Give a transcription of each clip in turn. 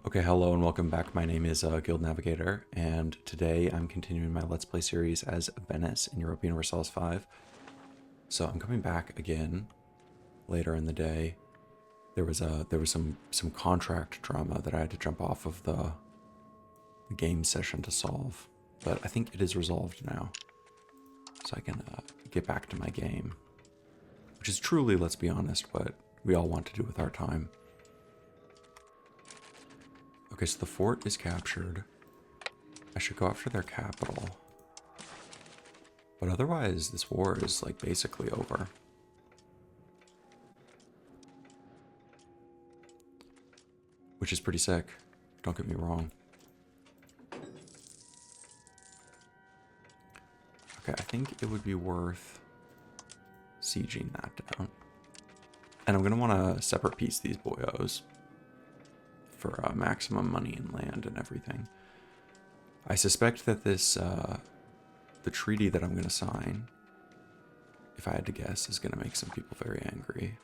Okay, hello and welcome back. My name is Guild Navigator, and today I'm continuing my Let's Play series as Venice in Europa Universalis 5. So I'm coming back again later in the day. There was some contract drama that I had to jump off of the game session to solve, but I think it is resolved now, so I can get back to my game, which is truly, let's be honest, what we all want to do with our time. Okay, so the fort is captured. I should go after their capital. But otherwise, this war is, like, basically over. Which is pretty sick. Don't get me wrong. Okay, I think it would be worth sieging that down. And I'm going to want to separate piece these boyos for maximum money and land and everything. I suspect that this, the treaty that I'm going to sign, if I had to guess, is going to make some people very angry.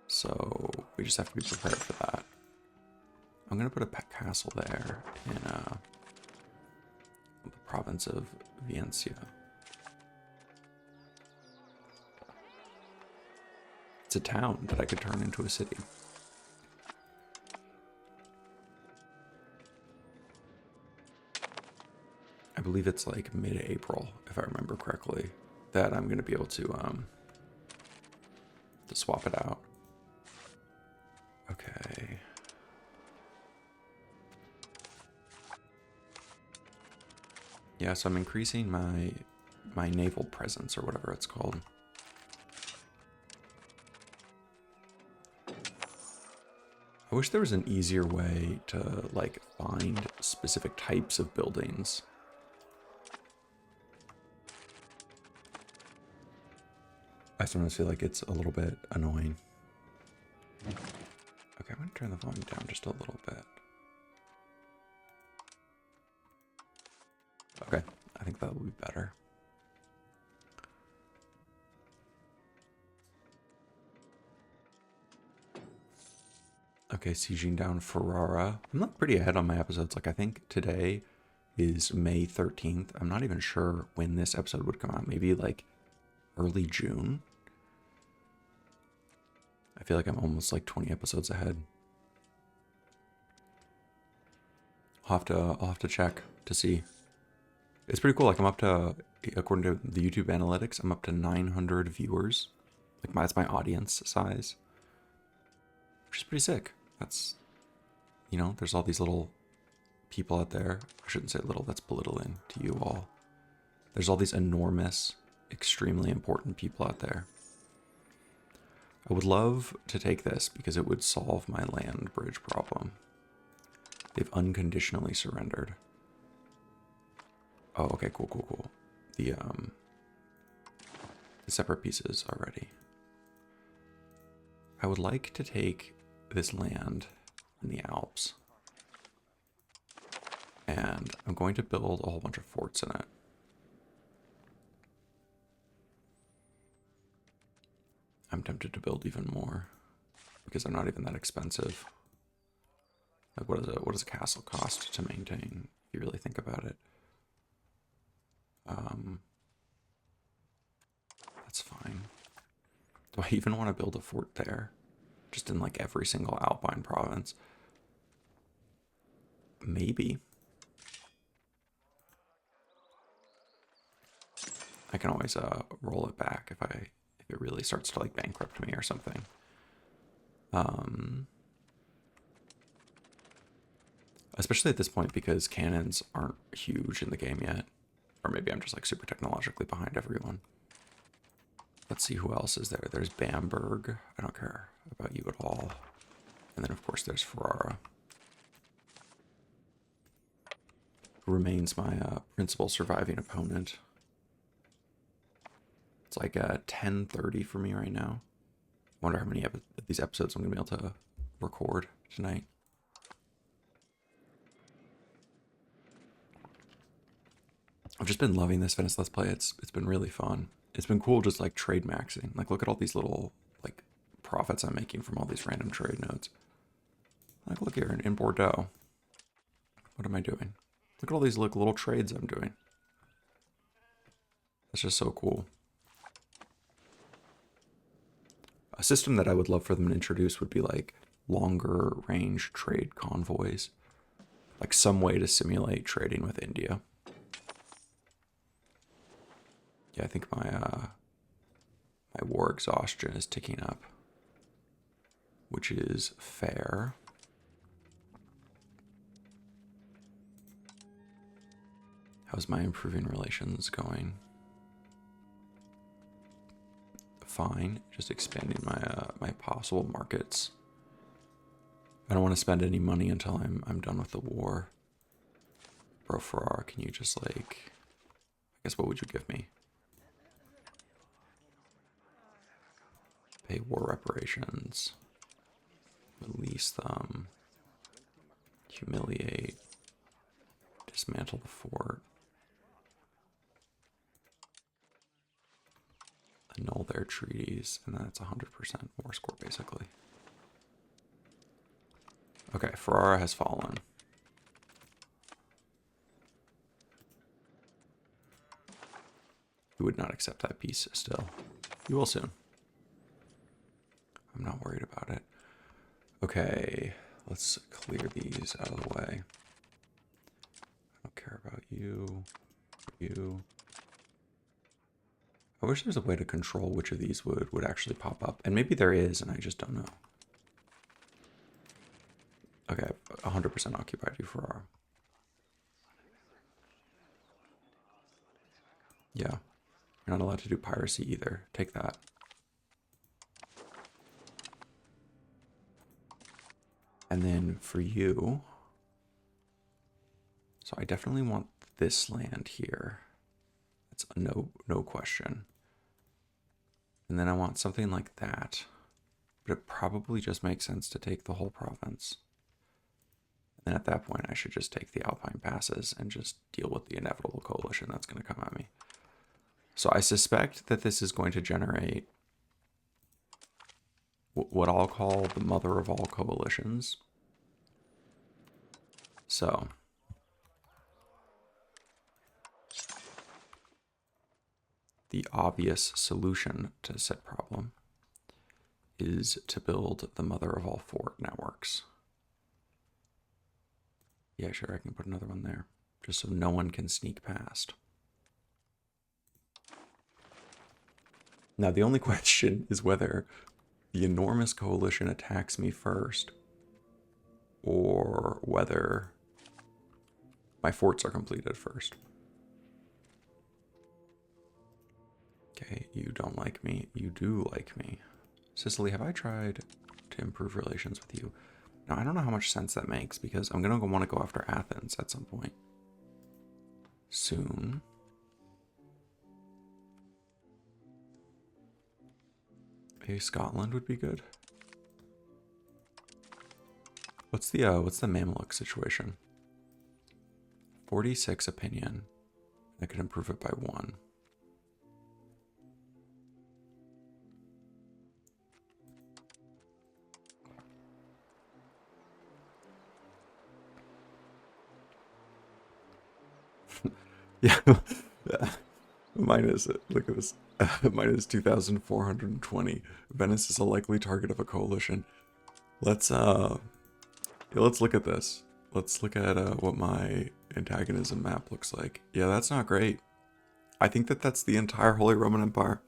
So we just have to be prepared for that. I'm going to put a pet castle there in the province of Valencia. It's a town that I could turn into a city. I believe it's like mid-April, if I remember correctly, that I'm going to be able to swap it out. Okay. Yeah, so I'm increasing my naval presence, or whatever it's called. I wish there was an easier way to, like, find specific types of buildings. I sometimes feel like it's a little bit annoying. Okay, I'm going to turn the volume down just a little bit. Okay, I think that will be better. Okay, sieging down Ferrara. I'm not pretty ahead on my episodes. Like, I think today is May 13th. I'm not even sure when this episode would come out. Maybe, like, early June. I feel like I'm almost like 20 episodes ahead. I'll have to check to see. It's pretty cool. Like, I'm up to, according to the YouTube analytics, I'm up to 900 viewers. Like, that's my audience size, which is pretty sick. That's, you know, there's all these little people out there. I shouldn't say little, that's belittling to you all. There's all these enormous, extremely important people out there. I would love to take this because it would solve my land bridge problem. They've unconditionally surrendered. Oh, okay, cool. The separate pieces are ready. I would like to take this land in the Alps, and I'm going to build a whole bunch of forts in it. I'm tempted to build even more because they're not even that expensive. Like, what does a castle cost to maintain, if you really think about it? That's fine. Do I even want to build a fort there? Just in, like, every single Alpine province? Maybe. I can always roll it back if it really starts to, like, bankrupt me or something. Especially at this point, because cannons aren't huge in the game yet. Or maybe I'm just, like, super technologically behind everyone. Let's see who else is there. There's Bamberg. I don't care about you at all. And then, of course, there's Ferrara, who remains my principal surviving opponent. It's like 10:30 for me right now. Wonder how many of these episodes I'm going to be able to record tonight. I've just been loving this Venice Let's Play. It's been really fun. It's been cool just, like, trade maxing. Like, look at all these little, like, profits I'm making from all these random trade nodes. Like, look here, in Bordeaux. What am I doing? Look at all these little trades I'm doing. That's just so cool. A system that I would love for them to introduce would be like longer range trade convoys. Like some way to simulate trading with India. Yeah, I think my my war exhaustion is ticking up, which is fair. How's my improving relations going? Fine. Just expanding my my possible markets. I don't want to spend any money until I'm done with the war. Bro, Farrar, can you just like, I guess what would you give me? Pay war reparations. Release them. Humiliate. Dismantle the fort. Annul their treaties, and that's 100% war score, basically. Okay, Ferrara has fallen. You would not accept that peace still. You will soon. I'm not worried about it. Okay, let's clear these out of the way. I don't care about you. You. I wish there's a way to control which of these would actually pop up. And maybe there is, and I just don't know. Okay, 100% occupied you, Ferrara. Yeah. You're not allowed to do piracy either. Take that. And then for you... So I definitely want this land here. That's a no question. And then I want something like that. But it probably just makes sense to take the whole province. And at that point, I should just take the Alpine passes and just deal with the inevitable coalition that's going to come at me. So I suspect that this is going to generate what I'll call the mother of all coalitions. So the obvious solution to said problem is to build the mother of all fort networks. Yeah, sure, I can put another one there, just so no one can sneak past. Now, the only question is whether the enormous coalition attacks me first, or whether my forts are completed first. Okay, you don't like me. You do like me. Sicily, have I tried to improve relations with you? Now, I don't know how much sense that makes, because I'm going to want to go after Athens at some point. Soon. Maybe Scotland would be good. What's the Mamluk situation? 46 opinion. I could improve it by 1. Yeah. Minus, look at this. Minus 2,420. Venice is a likely target of a coalition. Let's look at this. Let's look at what my antagonism map looks like. Yeah, that's not great. I think that's the entire Holy Roman Empire.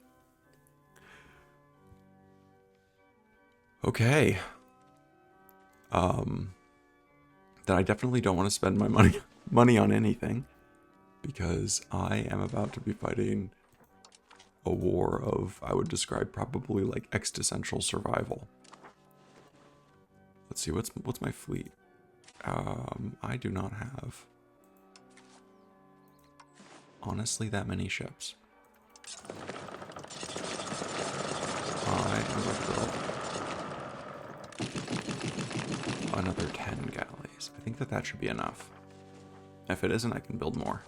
Okay. Then I definitely don't want to spend my money on anything, because I am about to be fighting a war of, I would describe probably like existential survival. Let's see, what's my fleet? I do not have, honestly, that many ships. I am about to build another 10 galleys. I think that should be enough. If it isn't, I can build more.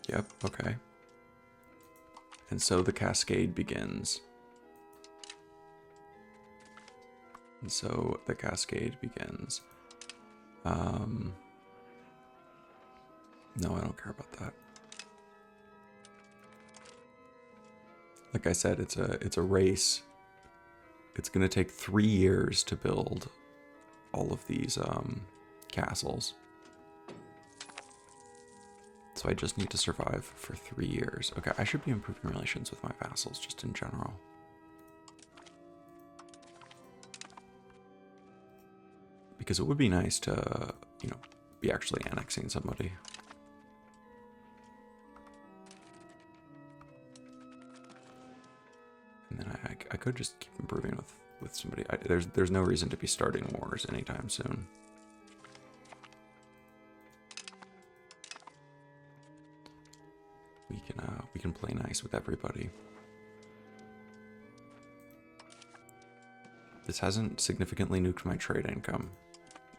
Yep, okay. And so the cascade begins. And so the cascade begins. No, I don't care about that. Like I said, it's a race. It's gonna take 3 years to build all of these castles. So I just need to survive for 3 years. Okay, I should be improving relations with my vassals just in general. Because it would be nice to, you know, be actually annexing somebody. And then I could just keep improving with somebody. There's no reason to be starting wars anytime soon. We can play nice with everybody. This hasn't significantly nuked my trade income,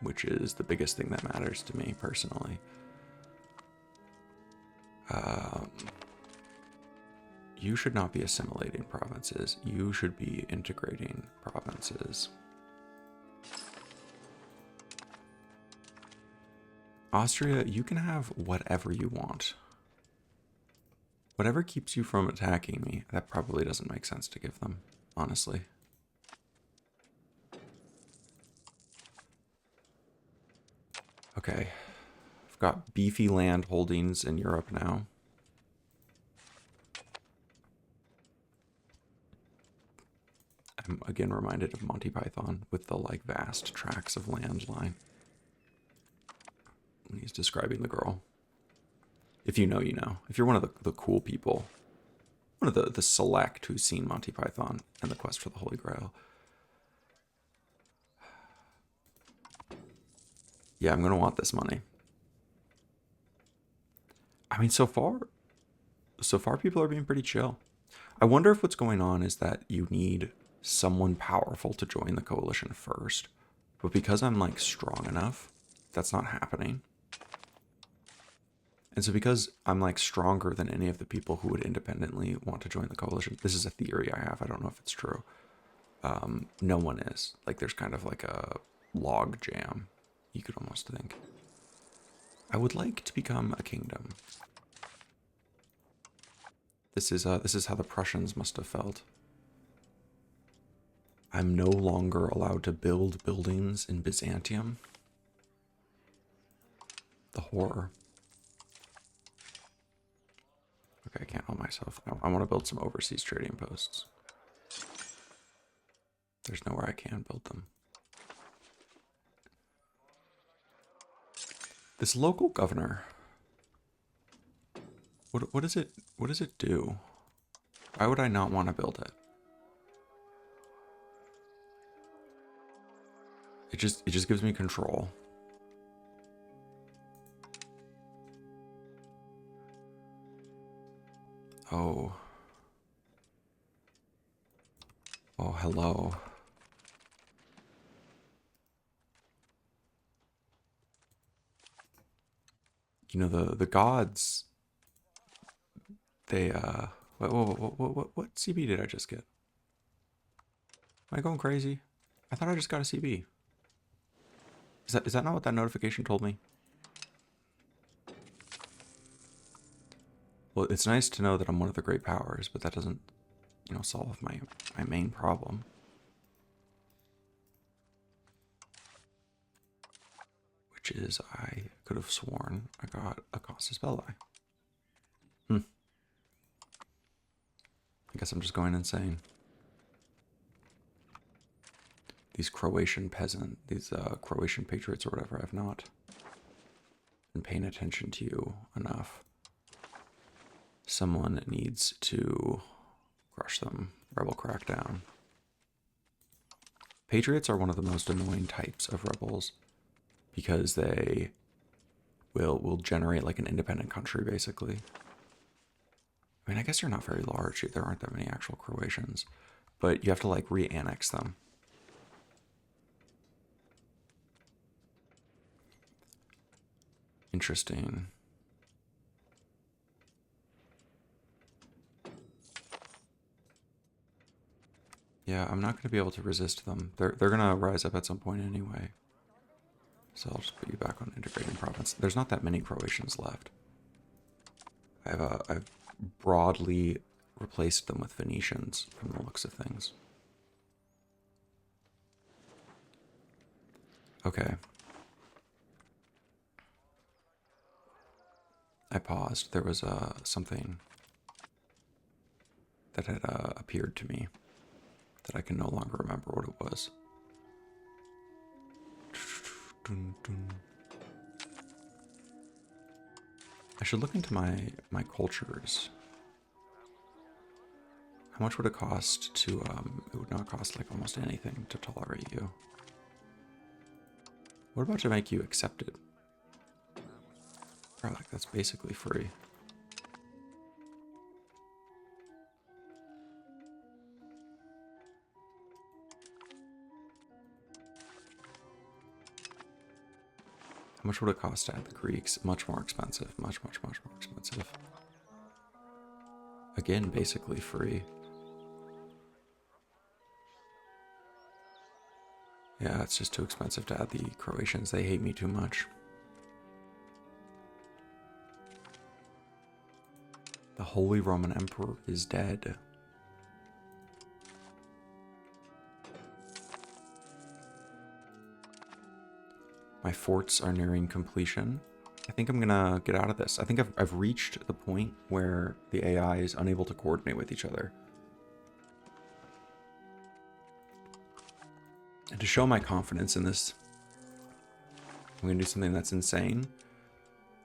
which is the biggest thing that matters to me personally. You should not be assimilating provinces. You should be integrating provinces. Austria, you can have whatever you want. Whatever keeps you from attacking me, that probably doesn't make sense to give them, honestly. Okay, I've got beefy land holdings in Europe now. I'm again reminded of Monty Python with the like vast tracts of land line. When he's describing the girl. If you know, you know. If you're one of the cool people, one of the select who's seen Monty Python and the Quest for the Holy Grail. Yeah, I'm gonna want this money. I mean, so far people are being pretty chill. I wonder if what's going on is that you need someone powerful to join the coalition first. But because I'm like strong enough, that's not happening. And so because I'm like stronger than any of the people who would independently want to join the coalition, this is a theory I have, I don't know if it's true. No one is. Like there's kind of like a log jam, you could almost think. I would like to become a kingdom. This is how the Prussians must have felt. I'm no longer allowed to build buildings in Byzantium. The horror. Okay, I can't help myself. I want to build some overseas trading posts. There's nowhere I can build them. This local governor. What does it do? Why would I not want to build it? It just gives me control. Oh. Oh, hello. You know, the gods, they what CB did I just get? Am I going crazy? I thought I just got a CB. Is that not what that notification told me? Well, it's nice to know that I'm one of the great powers, but that doesn't, you know, solve my main problem. Which is, I could have sworn I got a Casus Belli. I guess I'm just going insane. These Croatian Croatian patriots or whatever, I've not been paying attention to you enough. Someone needs to crush them. Rebel crackdown. Patriots are one of the most annoying types of rebels because they will generate like an independent country, basically. I mean, I guess you're not very large. There aren't that many actual Croatians, but you have to like re-annex them. Interesting. Yeah, I'm not going to be able to resist them. They're going to rise up at some point anyway. So I'll just put you back on integrating province. There's not that many Croatians left. I've broadly replaced them with Venetians from the looks of things. Okay. I paused. There was something that had appeared to me that I can no longer remember what it was. I should look into my cultures. How much would it cost to, it would not cost like almost anything to tolerate you. What about to make you accepted? Bro, like that's basically free. How much would it cost to add the Greeks? Much more expensive. Much more expensive. Again, basically free. Yeah, it's just too expensive to add the Croatians. They hate me too much. The Holy Roman Emperor is dead. My forts are nearing completion. I think I'm gonna get out of this. I think I've reached the point where the AI is unable to coordinate with each other. And to show my confidence in this, I'm gonna do something that's insane.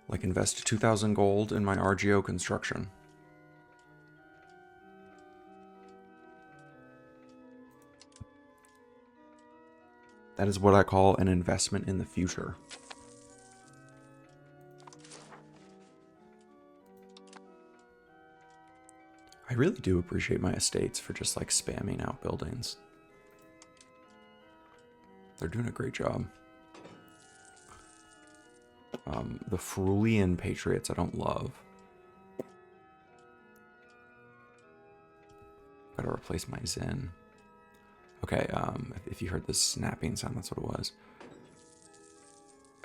Like invest 2,000 gold in my RGO construction. That is what I call an investment in the future. I really do appreciate my estates for just like spamming out buildings. They're doing a great job. The Frulian Patriots I don't love. Gotta replace my Zen. Okay, if you heard this snapping sound, that's what it was.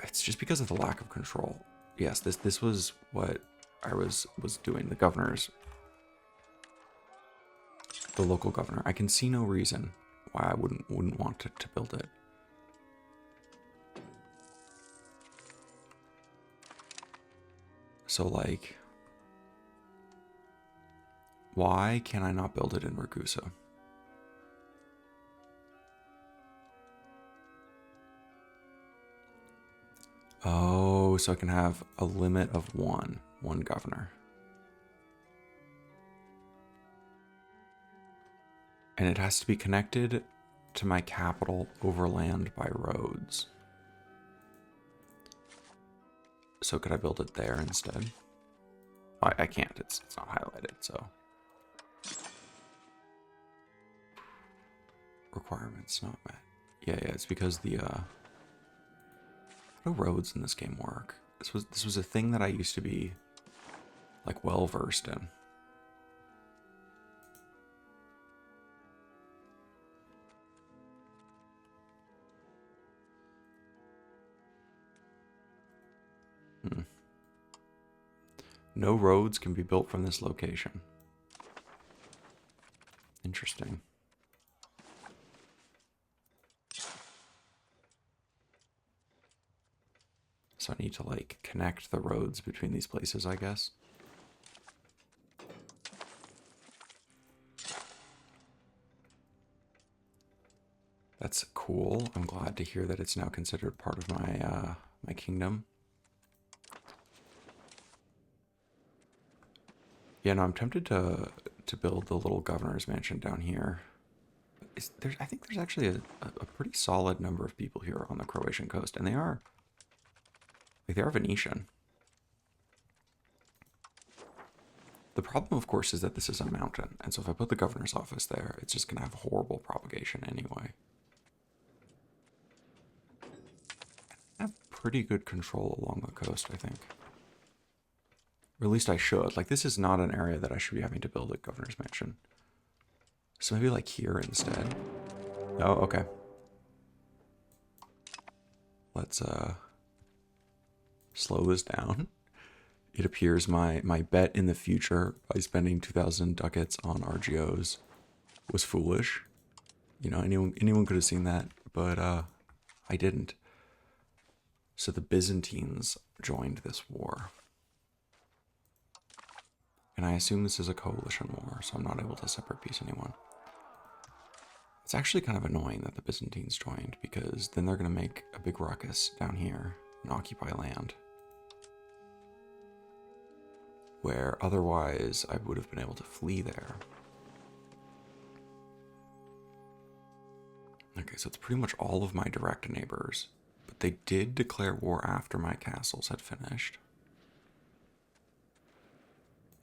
It's just because of the lack of control. Yes, this was what I was doing. The governors, the local governor. I can see no reason why I wouldn't want to build it. So like, why can I not build it in Ragusa? Oh, so I can have a limit of one governor. And it has to be connected to my capital overland by roads. So could I build it there instead? I can't, it's not highlighted, so. Requirements not met. Yeah, it's because the, how do roads in this game work? This was a thing that I used to be, like, well versed in. No roads can be built from this location. Interesting. So I need to like connect the roads between these places, I guess. That's cool. I'm glad to hear that it's now considered part of my my kingdom. Yeah, no, I'm tempted to build the little governor's mansion down here. I think there's actually a pretty solid number of people here on the Croatian coast, and they are Venetian. The problem, of course, is that this is a mountain, and so if I put the governor's office there, it's just going to have horrible propagation anyway. I have pretty good control along the coast, I think. Or at least I should. Like, this is not an area that I should be having to build a governor's mansion. So maybe like here instead. Oh, okay. Let's slow this down. It appears my bet in the future by spending 2,000 ducats on RGOs was foolish. You know, anyone could have seen that, but I didn't. So the Byzantines joined this war. And I assume this is a coalition war, so I'm not able to separate peace anyone. It's actually kind of annoying that the Byzantines joined, because then they're going to make a big ruckus down here and occupy land, where otherwise I would have been able to flee there. Okay, so it's pretty much all of my direct neighbors, but they did declare war after my castles had finished.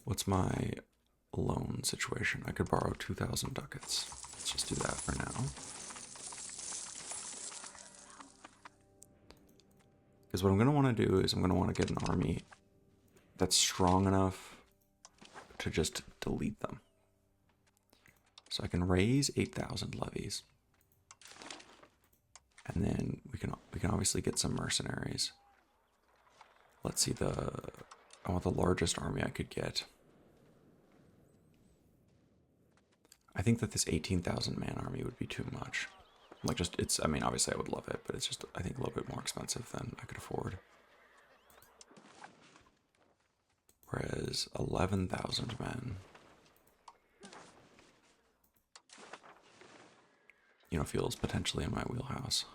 What's my loan situation? I could borrow 2,000 ducats. Let's just do that for now. Because what I'm going to want to do is I'm going to want to get an army that's strong enough to just delete them. So I can raise 8,000 levies. And then we can obviously get some mercenaries. Let's see, I want the largest army I could get. I think that this 18,000 man army would be too much. Like, just, I mean, obviously I would love it, but it's just, I think, a little bit more expensive than I could afford. Whereas 11,000 men, you know, feels potentially in my wheelhouse.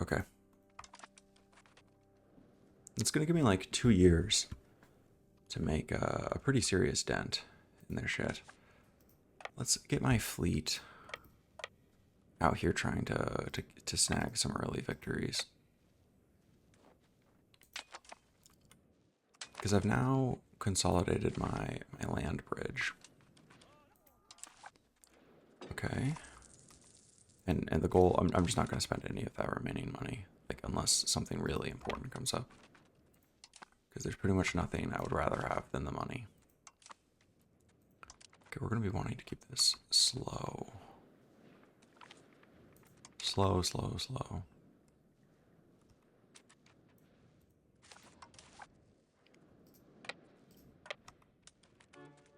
Okay. It's going to give me like 2 years to make a pretty serious dent in their shit. Let's get my fleet out here trying to snag some early victories. Because I've now consolidated my land bridge. Okay. And the goal, I'm just not going to spend any of that remaining money, like, unless something really important comes up. Because there's pretty much nothing I would rather have than the money. Okay, we're going to be wanting to keep this slow. Slow, slow, slow.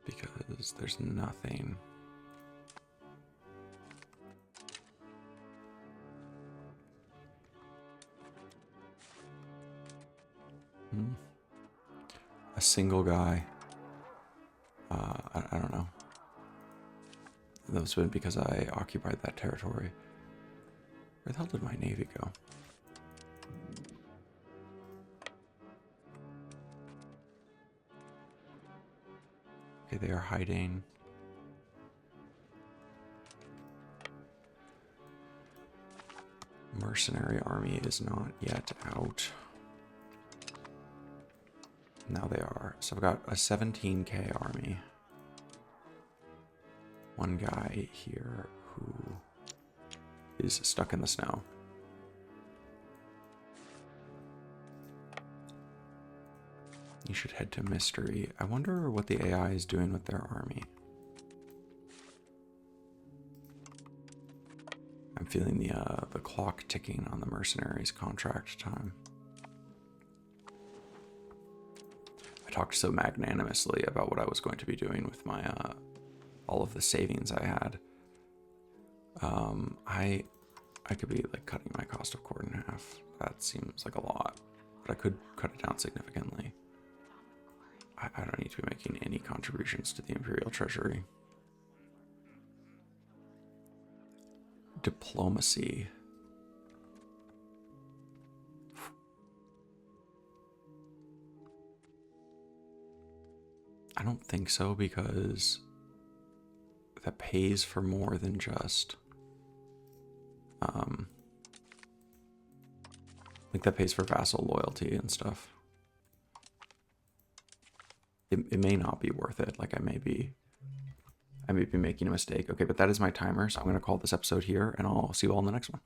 Because there's nothing. A single guy. I don't know. That's been because I occupied that territory. Where the hell did my navy go? Okay, they are hiding. Mercenary army is not yet out. Now they are. So I've got a 17k army. One guy here who is stuck in the snow. You should head to Mystery. I wonder what the AI is doing with their army. I'm feeling the clock ticking on the mercenaries' contract time. I talked so magnanimously about what I was going to be doing with my all of the savings I had. I could be like cutting my cost of cord in half. That seems like a lot, but I could cut it down significantly. I don't need to be making any contributions to the Imperial Treasury. Diplomacy. I don't think so, because that pays for more than just like that pays for vassal loyalty and stuff. It may not be worth it. Like I may be making a mistake. Okay, but that is my timer, so I'm going to call this episode here, and I'll see you all in the next one.